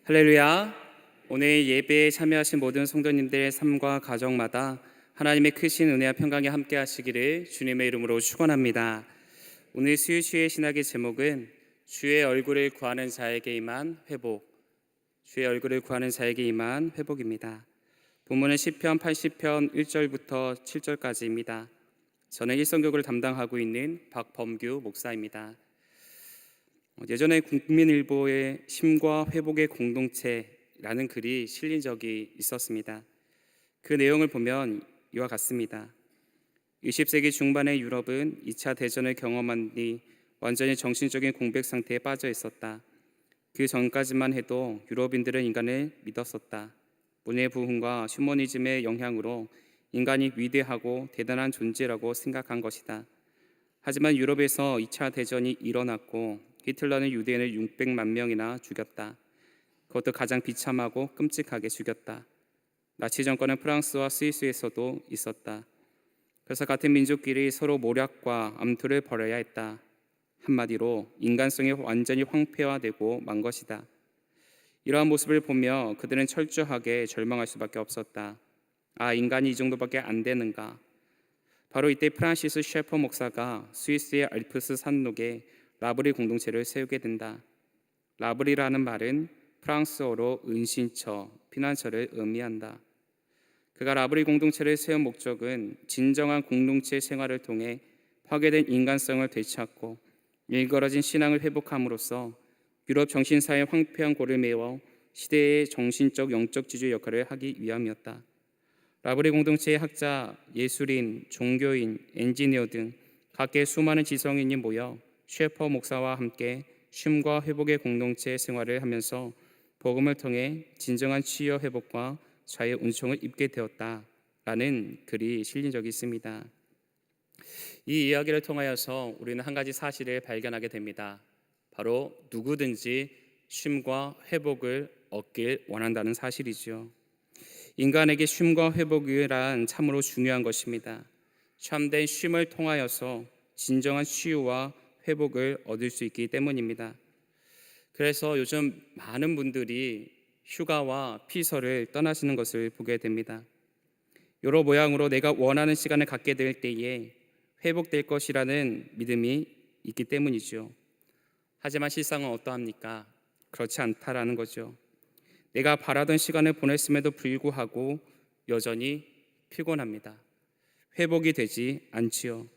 할렐루야. 오늘 예배에 참여하신 모든 성도님들의 삶과 가정마다 하나님의 크신 은혜와 평강이 함께 하시기를 주님의 이름으로 축원합니다. 오늘 수요일의 신학의 제목은 주의 얼굴을 구하는 자에게 임한 회복. 주의 얼굴을 구하는 자에게 임한 회복입니다. 본문은 시편 80편 1절부터 7절까지입니다. 저는 일성교구를 담당하고 있는 박범규 목사입니다. 예전에 국민일보에 쉼과 회복의 공동체라는 글이 실린 적이 있었습니다. 그 내용을 보면 이와 같습니다. 20세기 중반의 유럽은 2차 대전을 경험한 뒤 완전히 정신적인 공백 상태에 빠져 있었다. 그 전까지만 해도 유럽인들은 인간을 믿었었다. 문예부흥과 휴머니즘의 영향으로 인간이 위대하고 대단한 존재라고 생각한 것이다. 하지만 유럽에서 2차 대전이 일어났고 히틀러는 유대인을 600만 명이나 죽였다. 그것도 가장 비참하고 끔찍하게 죽였다. 나치 정권은 프랑스와 스위스에서도 있었다. 그래서 같은 민족끼리 서로 모략과 암투를 벌여야 했다. 한마디로 인간성이 완전히 황폐화되고 만 것이다. 이러한 모습을 보며 그들은 철저하게 절망할 수밖에 없었다. 아, 인간이 이 정도밖에 안 되는가? 바로 이때 프란시스 셰퍼 목사가 스위스의 알프스 산록에 라브리 공동체를 세우게 된다. 라브리라는 말은 프랑스어로 은신처, 피난처를 의미한다. 그가 라브리 공동체를 세운 목적은 진정한 공동체 생활을 통해 파괴된 인간성을 되찾고 일그러진 신앙을 회복함으로써 유럽 정신사의 황폐한 골을 메워 시대의 정신적 영적 지주 역할을 하기 위함이었다. 라브리 공동체의 학자, 예술인, 종교인, 엔지니어 등 각계 수많은 지성인이 모여 셰퍼 목사와 함께 쉼과 회복의 공동체 생활을 하면서 복음을 통해 진정한 치유 회복과 자유 은총을 입게 되었다라는 글이 실린 적이 있습니다. 이 이야기를 통하여서 우리는 한 가지 사실을 발견하게 됩니다. 바로 누구든지 쉼과 회복을 얻길 원한다는 사실이죠. 인간에게 쉼과 회복이란 참으로 중요한 것입니다. 참된 쉼을 통하여서 진정한 치유와 회복을 얻을 수 있기 때문입니다. 그래서 요즘 많은 분들이 휴가와 피서를 떠나시는 것을 보게 됩니다. 여러 모양으로 내가 원하는 시간을 갖게 될 때에 회복될 것이라는 믿음이 있기 때문이죠. 하지만 실상은 어떠합니까? 그렇지 않다라는 거죠. 내가 바라던 시간을 보냈음에도 불구하고 여전히 피곤합니다. 회복이 되지 않지요.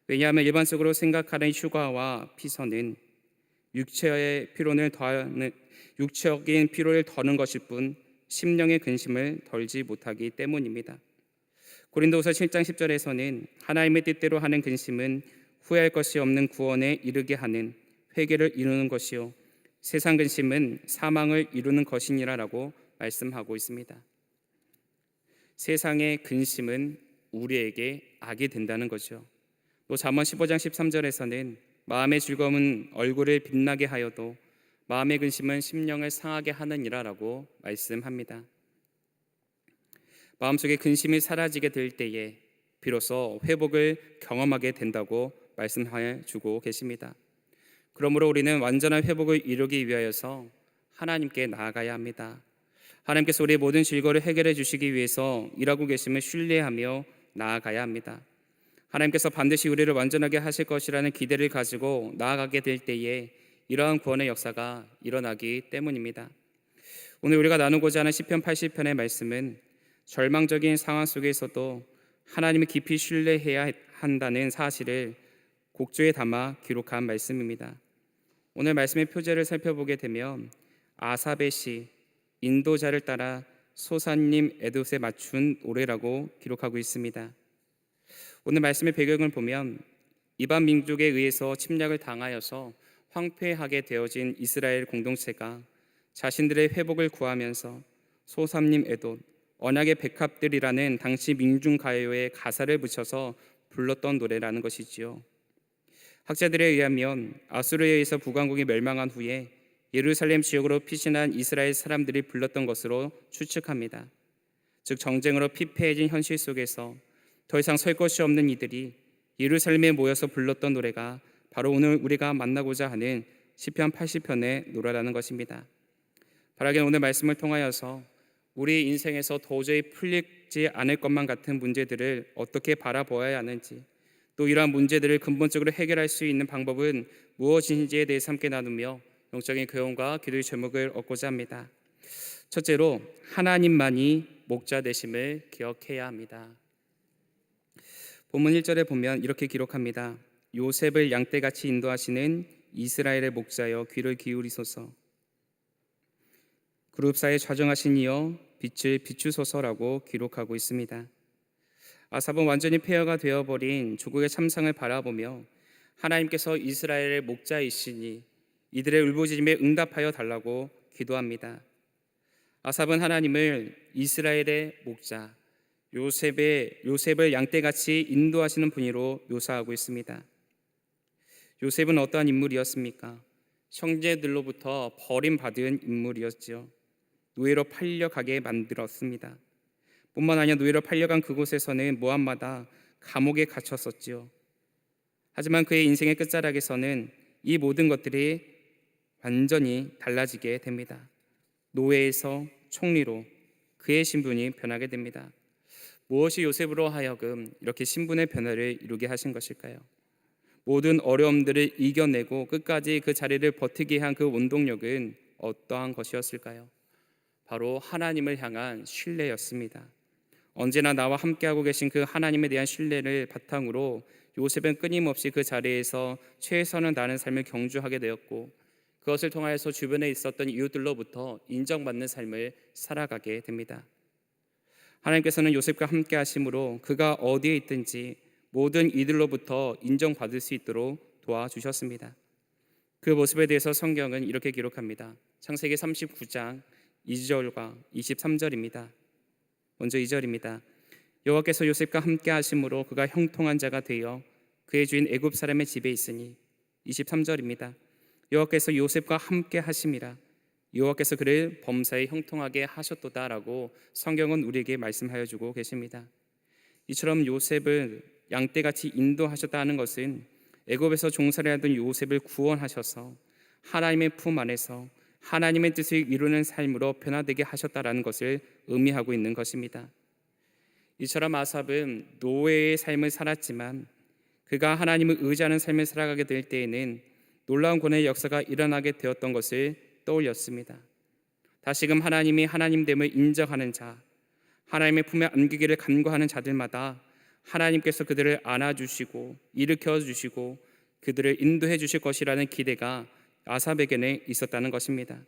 왜냐하면 일반적으로 생각하는 휴가와 피서는 육체의 육체적인 피로를 더는 것일 뿐 심령의 근심을 덜지 못하기 때문입니다. 고린도후서 7장 10절에서는 하나님의 뜻대로 하는 근심은 후회할 것이 없는 구원에 이르게 하는 회개를 이루는 것이요 세상 근심은 사망을 이루는 것이니라라고 말씀하고 있습니다. 세상의 근심은 우리에게 악이 된다는 거죠. 또 잠언 15장 13절에서는 마음의 즐거움은 얼굴을 빛나게 하여도 마음의 근심은 심령을 상하게 하느니라라고 말씀합니다. 마음속에 근심이 사라지게 될 때에 비로소 회복을 경험하게 된다고 말씀해 주고 계십니다. 그러므로 우리는 완전한 회복을 이루기 위하여서 하나님께 나아가야 합니다. 하나님께서 우리의 모든 질거를 해결해 주시기 위해서 일하고 계심을 신뢰하며 나아가야 합니다. 하나님께서 반드시 우리를 완전하게 하실 것이라는 기대를 가지고 나아가게 될 때에 이러한 구원의 역사가 일어나기 때문입니다. 오늘 우리가 나누고자 하는 시편 80편의 말씀은 절망적인 상황 속에서도 하나님을 깊이 신뢰해야 한다는 사실을 곡조에 담아 기록한 말씀입니다. 오늘 말씀의 표제를 살펴보게 되면 아삽의 시 인도자를 따라 소사님 에돛에 맞춘 노래라고 기록하고 있습니다. 오늘 말씀의 배경을 보면 이방 민족에 의해서 침략을 당하여서 황폐하게 되어진 이스라엘 공동체가 자신들의 회복을 구하면서 소삼님 에돛, 언약의 백합들이라는 당시 민중가요의 가사를 붙여서 불렀던 노래라는 것이지요. 학자들에 의하면 아수르에 의해서 북왕국이 멸망한 후에 예루살렘 지역으로 피신한 이스라엘 사람들이 불렀던 것으로 추측합니다. 즉 정쟁으로 피폐해진 현실 속에서 더 이상 설 것이 없는 이들이 예루살렘에 모여서 불렀던 노래가 바로 오늘 우리가 만나고자 하는 시편 80편의 노래라는 것입니다. 바라기는 오늘 말씀을 통하여서 우리 인생에서 도저히 풀리지 않을 것만 같은 문제들을 어떻게 바라보아야 하는지, 또 이러한 문제들을 근본적으로 해결할 수 있는 방법은 무엇인지에 대해서 함께 나누며 영적인 교훈과 기도의 제목을 얻고자 합니다. 첫째로, 하나님만이 목자 되심을 기억해야 합니다. 본문 1절에 보면 이렇게 기록합니다. 요셉을 양떼같이 인도하시는 이스라엘의 목자여 귀를 기울이소서. 그룹사에 좌정하신 이여 빛을 비추소서라고 기록하고 있습니다. 아삽은 완전히 폐허가 되어버린 조국의 참상을 바라보며 하나님께서 이스라엘의 목자이시니 이들의 울부짖음에 응답하여 달라고 기도합니다. 아삽은 하나님을 이스라엘의 목자, 요셉을 양떼같이 인도하시는 분으로 묘사하고 있습니다. 요셉은 어떠한 인물이었습니까? 형제들로부터 버림받은 인물이었지요. 노예로 팔려가게 만들었습니다. 뿐만 아니라 노예로 팔려간 그곳에서는 모함마다 감옥에 갇혔었지요. 하지만 그의 인생의 끝자락에서는 이 모든 것들이 완전히 달라지게 됩니다. 노예에서 총리로 그의 신분이 변하게 됩니다. 무엇이 요셉으로 하여금 이렇게 신분의 변화를 이루게 하신 것일까요? 모든 어려움들을 이겨내고 끝까지 그 자리를 버티게 한 그 원동력은 어떠한 것이었을까요? 바로 하나님을 향한 신뢰였습니다. 언제나 나와 함께하고 계신 그 하나님에 대한 신뢰를 바탕으로 요셉은 끊임없이 그 자리에서 최선을 다하는 삶을 경주하게 되었고, 그것을 통하여서 주변에 있었던 이웃들로부터 인정받는 삶을 살아가게 됩니다. 하나님께서는 요셉과 함께 하심으로 그가 어디에 있든지 모든 이들로부터 인정받을 수 있도록 도와주셨습니다. 그 모습에 대해서 성경은 이렇게 기록합니다. 창세기 39장 2절과 23절입니다. 먼저 2절입니다. 여호와께서 요셉과 함께 하심으로 그가 형통한 자가 되어 그의 주인 애굽 사람의 집에 있으니. 23절입니다. 여호와께서 요셉과 함께 하심이라 여호와께서 그를 범사에 형통하게 하셨도다라고 성경은 우리에게 말씀하여 주고 계십니다. 이처럼 요셉을 양떼같이 인도하셨다는 것은 애굽에서 종살이 하던 요셉을 구원하셔서 하나님의 품 안에서 하나님의 뜻을 이루는 삶으로 변화되게 하셨다라는 것을 의미하고 있는 것입니다. 이처럼 아삽은 노예의 삶을 살았지만 그가 하나님을 의지하는 삶을 살아가게 될 때에는 놀라운 구원의 역사가 일어나게 되었던 것을 떠올렸습니다. 다시금 하나님이 하나님됨을 인정하는 자, 하나님의 품에 안기기를 간구하는 자들마다 하나님께서 그들을 안아주시고 일으켜 주시고 그들을 인도해 주실 것이라는 기대가 아삽에게는 있었다는 것입니다.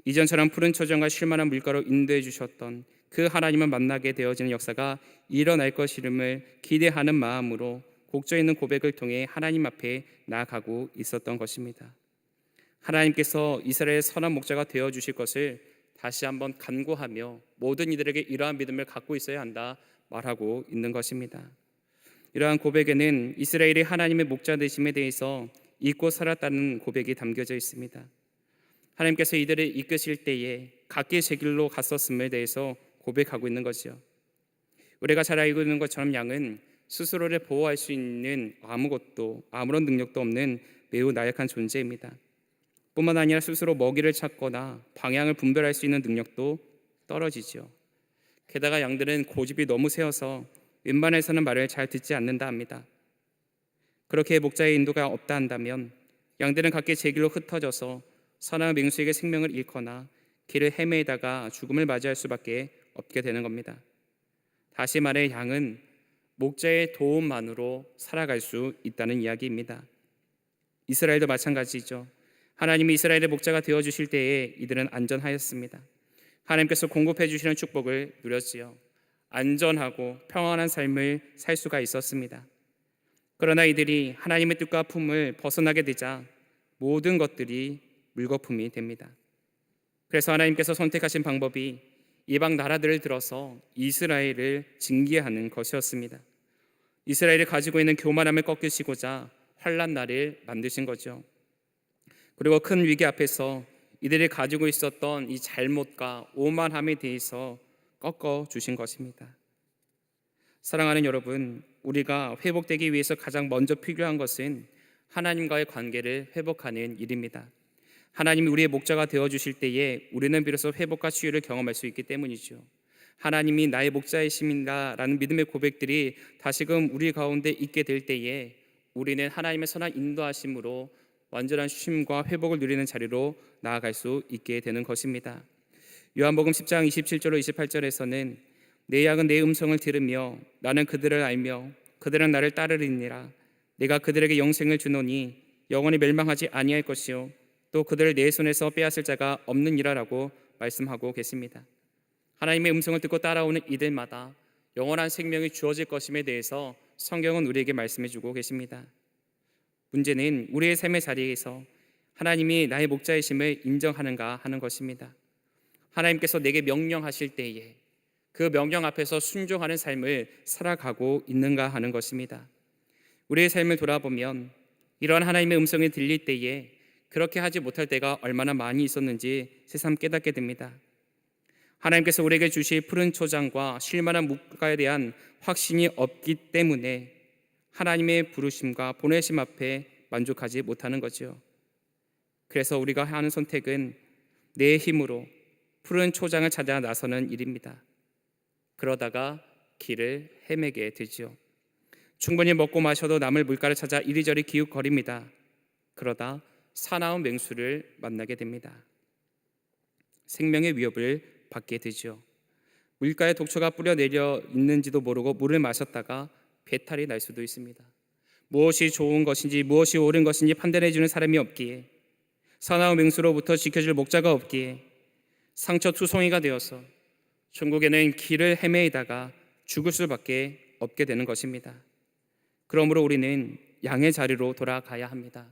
이전처럼 푸른 초정과 쉴만한 물가로 인도해 주셨던 그 하나님을 만나게 되어지는 역사가 일어날 것임을 기대하는 마음으로 곡조 있는 고백을 통해 하나님 앞에 나아가고 있었던 것입니다. 하나님께서 이스라엘의 선한 목자가 되어 주실 것을 다시 한번 간구하며 모든 이들에게 이러한 믿음을 갖고 있어야 한다 말하고 있는 것입니다. 이러한 고백에는 이스라엘이 하나님의 목자 되심에 대해서 잊고 살았다는 고백이 담겨져 있습니다. 하나님께서 이들을 이끄실 때에 각기 제 길로 갔었음에 대해서 고백하고 있는 것이요. 우리가 잘 알고 있는 것처럼 양은 스스로를 보호할 수 있는 아무런 능력도 없는 매우 나약한 존재입니다. 뿐만 아니라 스스로 먹이를 찾거나 방향을 분별할 수 있는 능력도 떨어지죠. 게다가 양들은 고집이 너무 세어서 웬만해서는 말을 잘 듣지 않는다 합니다. 그렇게 목자의 인도가 없다 한다면 양들은 각기 제 길로 흩어져서 선한 맹수에게 생명을 잃거나 길을 헤매다가 죽음을 맞이할 수밖에 없게 되는 겁니다. 다시 말해 양은 목자의 도움만으로 살아갈 수 있다는 이야기입니다. 이스라엘도 마찬가지죠. 하나님이 이스라엘의 목자가 되어주실 때에 이들은 안전하였습니다. 하나님께서 공급해 주시는 축복을 누렸지요. 안전하고 평안한 삶을 살 수가 있었습니다. 그러나 이들이 하나님의 뜻과 품을 벗어나게 되자 모든 것들이 물거품이 됩니다. 그래서 하나님께서 선택하신 방법이 이방 나라들을 들어서 이스라엘을 징계하는 것이었습니다. 이스라엘이 가지고 있는 교만함을 꺾으시고자 환난 날을 만드신 거죠. 그리고 큰 위기 앞에서 이들이 가지고 있었던 이 잘못과 오만함에 대해서 꺾어 주신 것입니다. 사랑하는 여러분, 우리가 회복되기 위해서 가장 먼저 필요한 것은 하나님과의 관계를 회복하는 일입니다. 하나님이 우리의 목자가 되어 주실 때에 우리는 비로소 회복과 치유를 경험할 수 있기 때문이죠. 하나님이 나의 목자이십니다라는 믿음의 고백들이 다시금 우리 가운데 있게 될 때에 우리는 하나님의 선한 인도하심으로 완전한 쉼과 회복을 누리는 자리로 나아갈 수 있게 되는 것입니다. 요한복음 10장 27절로 28절에서는 내 양은 내 음성을 들으며 나는 그들을 알며 그들은 나를 따르리니라. 내가 그들에게 영생을 주노니 영원히 멸망하지 아니할 것이요 또 그들을 내 손에서 빼앗을 자가 없느니라라고 말씀하고 계십니다. 하나님의 음성을 듣고 따라오는 이들마다 영원한 생명이 주어질 것임에 대해서 성경은 우리에게 말씀해 주고 계십니다. 문제는 우리의 삶의 자리에서 하나님이 나의 목자이심을 인정하는가 하는 것입니다. 하나님께서 내게 명령하실 때에 그 명령 앞에서 순종하는 삶을 살아가고 있는가 하는 것입니다. 우리의 삶을 돌아보면 이러한 하나님의 음성이 들릴 때에 그렇게 하지 못할 때가 얼마나 많이 있었는지 새삼 깨닫게 됩니다. 하나님께서 우리에게 주실 푸른 초장과 쉴만한 물가에 대한 확신이 없기 때문에 하나님의 부르심과 보내심 앞에 만족하지 못하는 거죠. 그래서 우리가 하는 선택은 내 힘으로 푸른 초장을 찾아 나서는 일입니다. 그러다가 길을 헤매게 되죠. 충분히 먹고 마셔도 남을 물가를 찾아 이리저리 기웃거립니다. 그러다 사나운 맹수를 만나게 됩니다. 생명의 위협을 받게 되죠. 물가에 독초가 뿌려내려 있는지도 모르고 물을 마셨다가 배탈이 날 수도 있습니다. 무엇이 좋은 것인지 무엇이 옳은 것인지 판단해 주는 사람이 없기에, 사나운 맹수로부터 지켜줄 목자가 없기에 상처투성이가 되어서 천국에는 길을 헤매이다가 죽을 수밖에 없게 되는 것입니다. 그러므로 우리는 양의 자리로 돌아가야 합니다.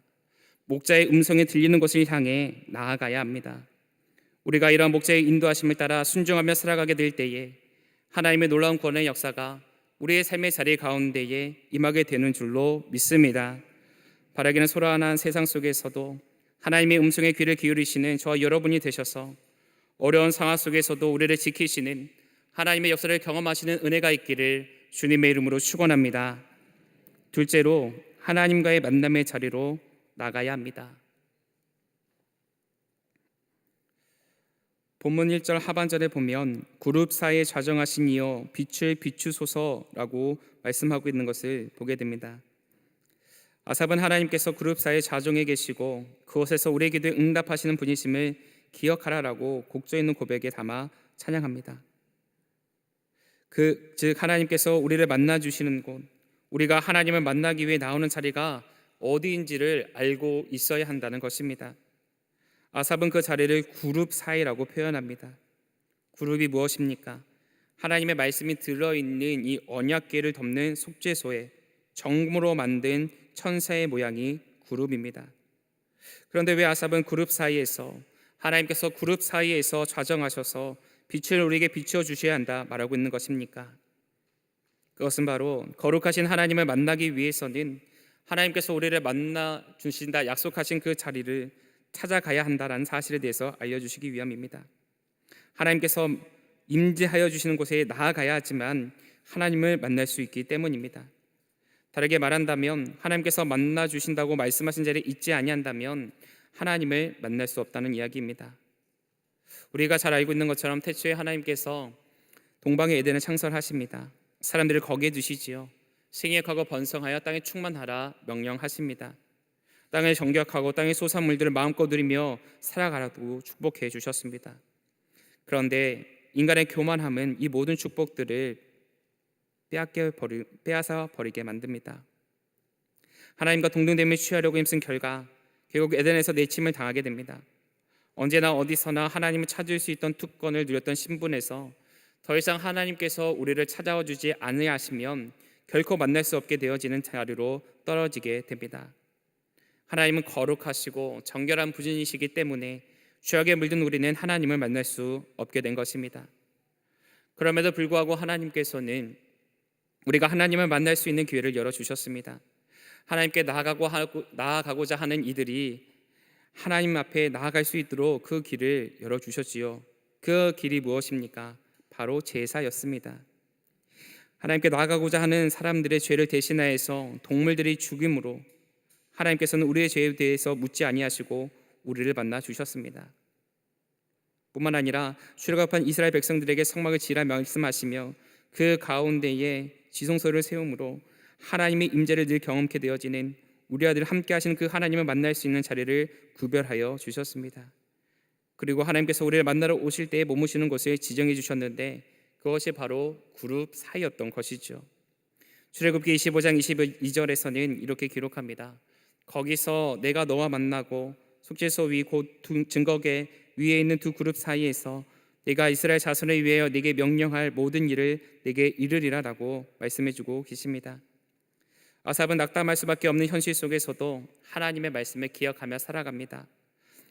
목자의 음성이 들리는 곳을 향해 나아가야 합니다. 우리가 이러한 목자의 인도하심을 따라 순종하며 살아가게 될 때에 하나님의 놀라운 구원의 역사가 우리의 삶의 자리 가운데에 임하게 되는 줄로 믿습니다. 바라기는 소란한 세상 속에서도 하나님의 음성에 귀를 기울이시는 저와 여러분이 되셔서 어려운 상황 속에서도 우리를 지키시는 하나님의 역사를 경험하시는 은혜가 있기를 주님의 이름으로 축원합니다. 둘째로 하나님과의 만남의 자리로 나가야 합니다. 본문 1절 하반절에 보면 그룹 사이에 좌정하신 이여 빛을 비추소서라고 말씀하고 있는 것을 보게 됩니다. 아삽은 하나님께서 그룹 사이에 좌정해 계시고 그곳에서 우리의 기도에 응답하시는 분이심을 기억하라라고 곡조 있는 고백에 담아 찬양합니다. 즉 하나님께서 우리를 만나 주시는 곳, 우리가 하나님을 만나기 위해 나오는 자리가 어디인지를 알고 있어야 한다는 것입니다. 아삽은 그 자리를 그룹 사이라고 표현합니다. 그룹이 무엇입니까? 하나님의 말씀이 들어있는 이 언약궤를 덮는 속죄소에 정금으로 만든 천사의 모양이 그룹입니다. 그런데 왜 아삽은 그룹 사이에서 하나님께서 그룹 사이에서 좌정하셔서 빛을 우리에게 비추어 주셔야 한다 말하고 있는 것입니까? 그것은 바로 거룩하신 하나님을 만나기 위해서는 하나님께서 우리를 만나 주신다 약속하신 그 자리를 찾아가야 한다라는 사실에 대해서 알려주시기 위함입니다. 하나님께서 임재하여 주시는 곳에 나아가야 하지만 하나님을 만날 수 있기 때문입니다. 다르게 말한다면 하나님께서 만나 주신다고 말씀하신 자리에 있지 아니한다면 하나님을 만날 수 없다는 이야기입니다. 우리가 잘 알고 있는 것처럼 태초에 하나님께서 동방의 에덴을 창설하십니다. 사람들을 거기에 두시지요. 생육하고 번성하여 땅에 충만하라 명령하십니다. 땅을 정격하고 땅의 소산물들을 마음껏 누리며 살아가라고 축복해 주셨습니다. 그런데 인간의 교만함은 이 모든 축복들을 빼앗아 버리게 만듭니다. 하나님과 동등됨을 취하려고 힘쓴 결과 결국 에덴에서 내침을 당하게 됩니다. 언제나 어디서나 하나님을 찾을 수 있던 특권을 누렸던 신분에서 더 이상 하나님께서 우리를 찾아와 주지 않으시면 결코 만날 수 없게 되어지는 자리로 떨어지게 됩니다. 하나님은 거룩하시고 정결한 분이시기 때문에 죄악에 물든 우리는 하나님을 만날 수 없게 된 것입니다. 그럼에도 불구하고 하나님께서는 우리가 하나님을 만날 수 있는 기회를 열어주셨습니다. 하나님께 나아가고자 하는 이들이 하나님 앞에 나아갈 수 있도록 그 길을 열어주셨지요. 그 길이 무엇입니까? 바로 제사였습니다. 하나님께 나아가고자 하는 사람들의 죄를 대신하여서 동물들이 죽임으로 하나님께서는 우리의 죄에 대해서 묻지 아니하시고 우리를 만나 주셨습니다. 뿐만 아니라 출애굽한 이스라엘 백성들에게 성막을 지으라 말씀하시며 그 가운데에 지성소를 세움으로 하나님의 임재를 늘 경험케 되어지는 우리와 늘 함께 하시는 그 하나님을 만날 수 있는 자리를 구별하여 주셨습니다. 그리고 하나님께서 우리를 만나러 오실 때에 머무시는 곳을 지정해 주셨는데 그것이 바로 그룹 사이였던 것이죠. 출애굽기 25장 22절에서는 이렇게 기록합니다. 거기서 내가 너와 만나고 속죄소 위 곧 증거계 위에 있는 두 그룹 사이에서 내가 이스라엘 자손을 위하여 네게 명령할 모든 일을 네게 이르리라라고 말씀해주고 계십니다. 아삽은 낙담할 수밖에 없는 현실 속에서도 하나님의 말씀을 기억하며 살아갑니다.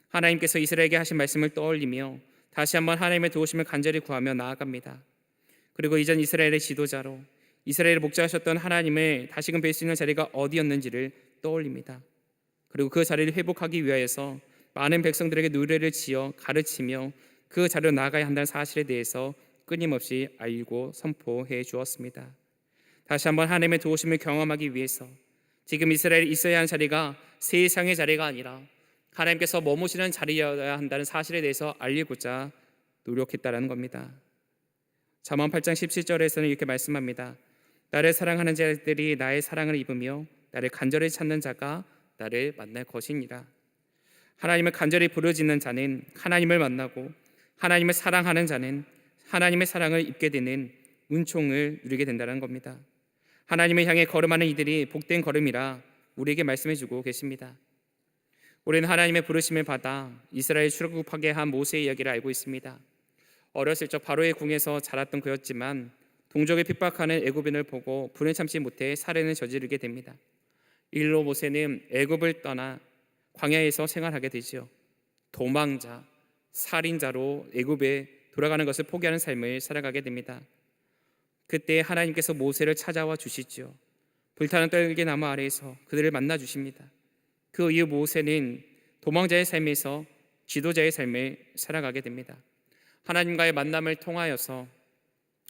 하나님께서 이스라엘에게 하신 말씀을 떠올리며 다시 한번 하나님의 도우심을 간절히 구하며 나아갑니다. 그리고 이전 이스라엘의 지도자로 이스라엘을 목자하셨던 하나님을 다시금 뵐 수 있는 자리가 어디였는지를 떠올립니다. 그리고 그 자리를 회복하기 위하여서 많은 백성들에게 노래를 지어 가르치며 그 자리로 나아가야 한다는 사실에 대해서 끊임없이 알고 선포해 주었습니다. 다시 한번 하나님의 도우심을 경험하기 위해서 지금 이스라엘이 있어야 하는 자리가 세상의 자리가 아니라 하나님께서 머무시는 자리여야 한다는 사실에 대해서 알리고자 노력했다라는 겁니다. 잠언 8장 17절에서는 이렇게 말씀합니다. 나를 사랑하는 자들이 나의 사랑을 입으며 나를 간절히 찾는 자가 나를 만날 것이니라. 하나님을 간절히 부르짖는 자는 하나님을 만나고 하나님을 사랑하는 자는 하나님의 사랑을 입게 되는 은총을 누리게 된다는 겁니다. 하나님을 향해 걸음하는 이들이 복된 걸음이라 우리에게 말씀해주고 계십니다. 우리는 하나님의 부르심을 받아 이스라엘 출애굽하게 한 모세의 이야기를 알고 있습니다. 어렸을 적 바로의 궁에서 자랐던 그였지만 동족의 핍박하는 애굽인을 보고 불을 참지 못해 살인을 저지르게 됩니다. 일로 모세는 애굽을 떠나 광야에서 생활하게 되지요. 도망자, 살인자로 애굽에 돌아가는 것을 포기하는 삶을 살아가게 됩니다. 그때 하나님께서 모세를 찾아와 주시죠. 불타는 떨기나무 아래에서 그들을 만나 주십니다. 그 이후 모세는 도망자의 삶에서 지도자의 삶을 살아가게 됩니다. 하나님과의 만남을 통하여서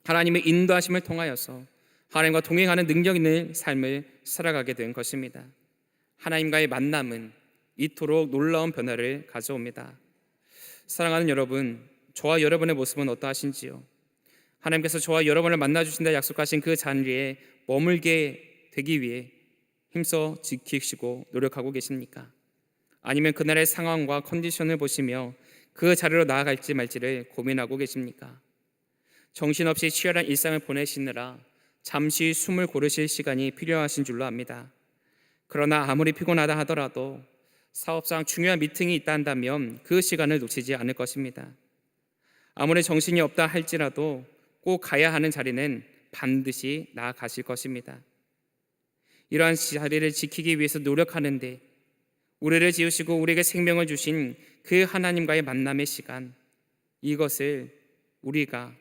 하나님의 인도하심을 통하여서 하나님과 동행하는 능력 있는 삶을 살아가게 된 것입니다. 하나님과의 만남은 이토록 놀라운 변화를 가져옵니다. 사랑하는 여러분, 저와 여러분의 모습은 어떠하신지요? 하나님께서 저와 여러분을 만나주신다 약속하신 그 자리에 머물게 되기 위해 힘써 지키시고 노력하고 계십니까? 아니면 그날의 상황과 컨디션을 보시며 그 자리로 나아갈지 말지를 고민하고 계십니까? 정신없이 치열한 일상을 보내시느라 잠시 숨을 고르실 시간이 필요하신 줄로 압니다. 그러나 아무리 피곤하다 하더라도 사업상 중요한 미팅이 있다 한다면 그 시간을 놓치지 않을 것입니다. 아무리 정신이 없다 할지라도 꼭 가야 하는 자리는 반드시 나아가실 것입니다. 이러한 자리를 지키기 위해서 노력하는데 우리를 지으시고 우리에게 생명을 주신 그 하나님과의 만남의 시간, 이것을 우리가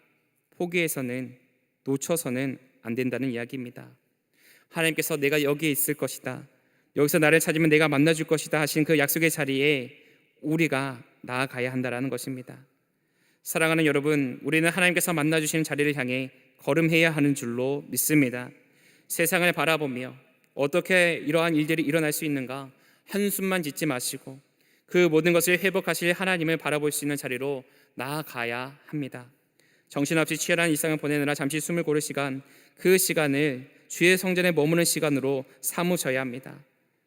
포기해서는 놓쳐서는 안 된다는 이야기입니다. 하나님께서 내가 여기에 있을 것이다, 여기서 나를 찾으면 내가 만나줄 것이다 하신 그 약속의 자리에 우리가 나아가야 한다는 것입니다. 사랑하는 여러분, 우리는 하나님께서 만나주시는 자리를 향해 걸음해야 하는 줄로 믿습니다. 세상을 바라보며 어떻게 이러한 일들이 일어날 수 있는가 한숨만 짓지 마시고 그 모든 것을 회복하실 하나님을 바라볼 수 있는 자리로 나아가야 합니다. 정신없이 치열한 일상을 보내느라 잠시 숨을 고를 시간, 그 시간을 주의 성전에 머무는 시간으로 삼으셔야 합니다.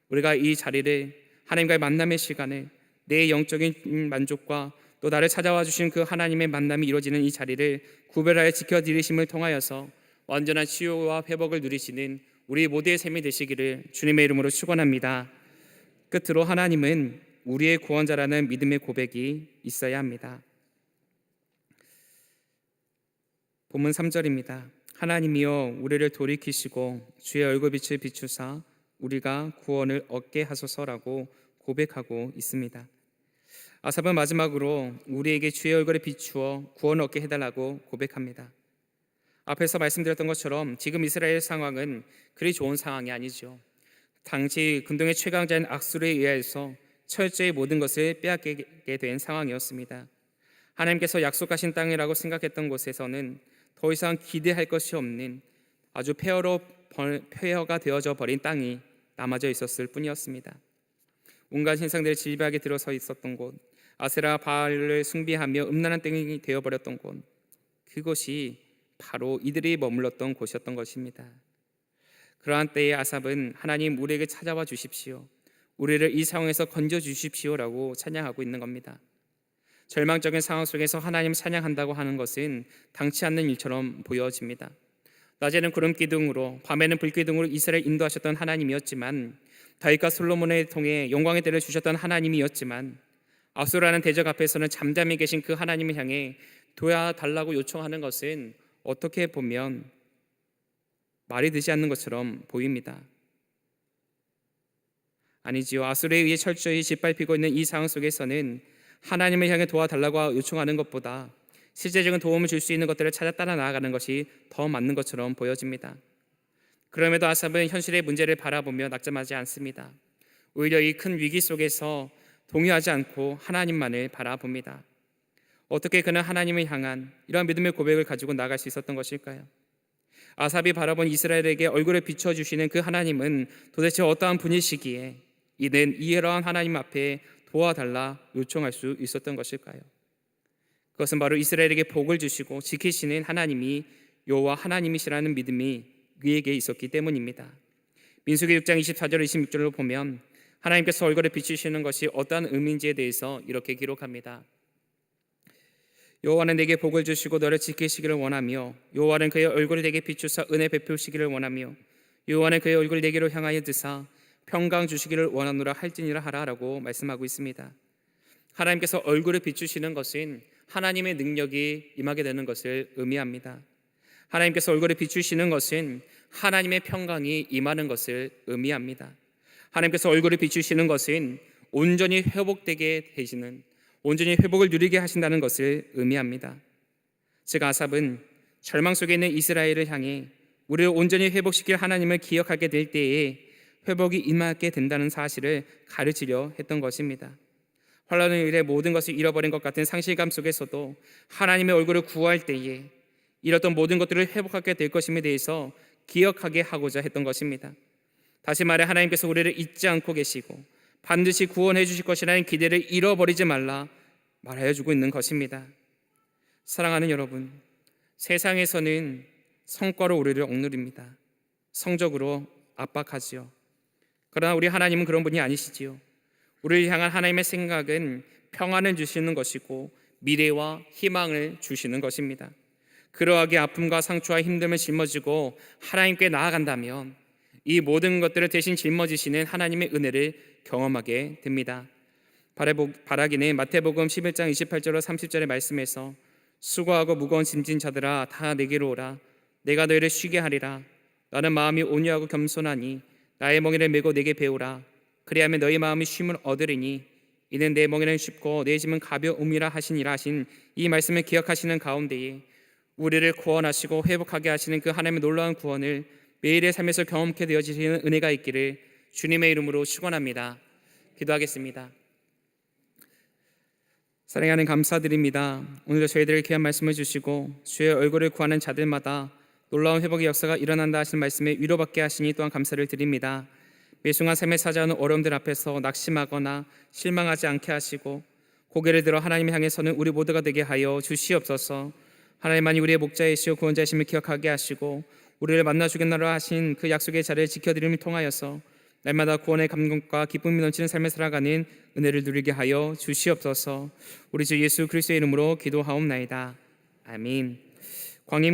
우리가 이 자리를, 하나님과의 만남의 시간을, 내 영적인 만족과 또 나를 찾아와 주신 그 하나님의 만남이 이루어지는 이 자리를 구별하여 지켜드리심을 통하여서 완전한 치유와 회복을 누리시는 우리 모두의 삶이 되시기를 주님의 이름으로 축원합니다. 끝으로 하나님은 우리의 구원자라는 믿음의 고백이 있어야 합니다. 본문 3절입니다. 하나님이여 우리를 돌이키시고 주의 얼굴빛을 비추사 우리가 구원을 얻게 하소서라고 고백하고 있습니다. 아삽은 마지막으로 우리에게 주의 얼굴을 비추어 구원을 얻게 해달라고 고백합니다. 앞에서 말씀드렸던 것처럼 지금 이스라엘 상황은 그리 좋은 상황이 아니죠. 당시 근동의 최강자인 악수르에 의해서 철저히 모든 것을 빼앗기게 된 상황이었습니다. 하나님께서 약속하신 땅이라고 생각했던 곳에서는 더 이상 기대할 것이 없는 아주 폐허가 되어져 버린 땅이 남아져 있었을 뿐이었습니다. 온갖 신상들을 질비하게 들어서 있었던 곳, 아세라 바알을 숭배하며 음란한 땡이 되어버렸던 곳, 그것이 바로 이들이 머물렀던 곳이었던 것입니다. 그러한 때에 아삽은 하나님 우리에게 찾아와 주십시오, 우리를 이 상황에서 건져 주십시오라고 찬양하고 있는 겁니다. 절망적인 상황 속에서 하나님 찬양한다고 하는 것은 당치 않는 일처럼 보여집니다. 낮에는 구름 기둥으로 밤에는 불 기둥으로 이스라엘 인도하셨던 하나님이었지만, 다윗과 솔로몬을 통해 영광의 때를 주셨던 하나님이었지만, 아수라는 대적 앞에서는 잠잠히 계신 그 하나님을 향해 도와달라고 요청하는 것은 어떻게 보면 말이 되지 않는 것처럼 보입니다. 아니지요. 아수르에 의해 철저히 짓밟히고 있는 이 상황 속에서는 하나님을 향해 도와달라고 요청하는 것보다 실제적인 도움을 줄 수 있는 것들을 찾아 따라 나아가는 것이 더 맞는 것처럼 보여집니다. 그럼에도 아삽은 현실의 문제를 바라보며 낙점하지 않습니다. 오히려 이 큰 위기 속에서 동요하지 않고 하나님만을 바라봅니다. 어떻게 그는 하나님을 향한 이러한 믿음의 고백을 가지고 나아갈 수 있었던 것일까요? 아삽이 바라본 이스라엘에게 얼굴을 비춰주시는 그 하나님은 도대체 어떠한 분이시기에 이는 이러한 하나님 앞에 도와달라 요청할 수 있었던 것일까요? 그것은 바로 이스라엘에게 복을 주시고 지키시는 하나님이 여호와 하나님이시라는 믿음이 그에게 있었기 때문입니다. 민수기 6장 24절 26절로 보면 하나님께서 얼굴을 비추시는 것이 어떠한 의미인지에 대해서 이렇게 기록합니다. 여호와는 내게 복을 주시고 너를 지키시기를 원하며, 여호와는 그의 얼굴을 내게 비추사 은혜 베푸시기를 원하며, 여호와는 그의 얼굴을 내게로 향하여 드사 평강 주시기를 원하노라 할지니라 하라라고 말씀하고 있습니다. 하나님께서 얼굴을 비추시는 것은 하나님의 능력이 임하게 되는 것을 의미합니다. 하나님께서 얼굴을 비추시는 것은 하나님의 평강이 임하는 것을 의미합니다. 하나님께서 얼굴을 비추시는 것은 온전히 회복되게 되시는, 온전히 회복을 누리게 하신다는 것을 의미합니다. 즉 아삽은 절망 속에 있는 이스라엘을 향해 우리를 온전히 회복시킬 하나님을 기억하게 될 때에 회복이 임하게 된다는 사실을 가르치려 했던 것입니다. 환난으로 인해 모든 것을 잃어버린 것 같은 상실감 속에서도 하나님의 얼굴을 구할 때에 잃었던 모든 것들을 회복하게 될 것임에 대해서 기억하게 하고자 했던 것입니다. 다시 말해 하나님께서 우리를 잊지 않고 계시고 반드시 구원해 주실 것이라는 기대를 잃어버리지 말라 말하여 주고 있는 것입니다. 사랑하는 여러분, 세상에서는 성과로 우리를 억누릅니다. 성적으로 압박하지요. 그러나 우리 하나님은 그런 분이 아니시지요. 우리를 향한 하나님의 생각은 평안을 주시는 것이고 미래와 희망을 주시는 것입니다. 그러하게 아픔과 상처와 힘듦을 짊어지고 하나님께 나아간다면 이 모든 것들을 대신 짊어지시는 하나님의 은혜를 경험하게 됩니다. 바라기는 마태복음 11장 28절로 30절의 말씀에서 수고하고 무거운 짐진 자들아 다 내게로 오라, 내가 너희를 쉬게 하리라. 나는 마음이 온유하고 겸손하니 나의 멍에를 메고 내게 배우라. 그리하면 너희 마음이 쉼을 얻으리니 이는 내 멍에는 쉽고 내 짐은 가벼움이라 하시니라 하신 이 말씀을 기억하시는 가운데에 우리를 구원하시고 회복하게 하시는 그 하나님의 놀라운 구원을 매일의 삶에서 경험케 되어지시는 은혜가 있기를 주님의 이름으로 축원합니다. 기도하겠습니다. 사랑하는 감사드립니다. 오늘도 저희들을 귀한 말씀을 주시고 주의 얼굴을 구하는 자들마다 놀라운 회복의 역사가 일어난다 하신 말씀에 위로받게 하시니 또한 감사를 드립니다. 매순간 삶에 찾아오는 어려움들 앞에서 낙심하거나 실망하지 않게 하시고 고개를 들어 하나님 향해 서는 우리 모두가 되게 하여 주시옵소서. 하나님만이 우리의 목자이시오 구원자이심을 기억하게 하시고 우리를 만나 주겠나라 하신 그 약속의 자리를 지켜드림을 통하여서 날마다 구원의 감격과 기쁨이 넘치는 삶을 살아가는 은혜를 누리게 하여 주시옵소서. 우리 주 예수 그리스도의 이름으로 기도하옵나이다. 아멘. 광림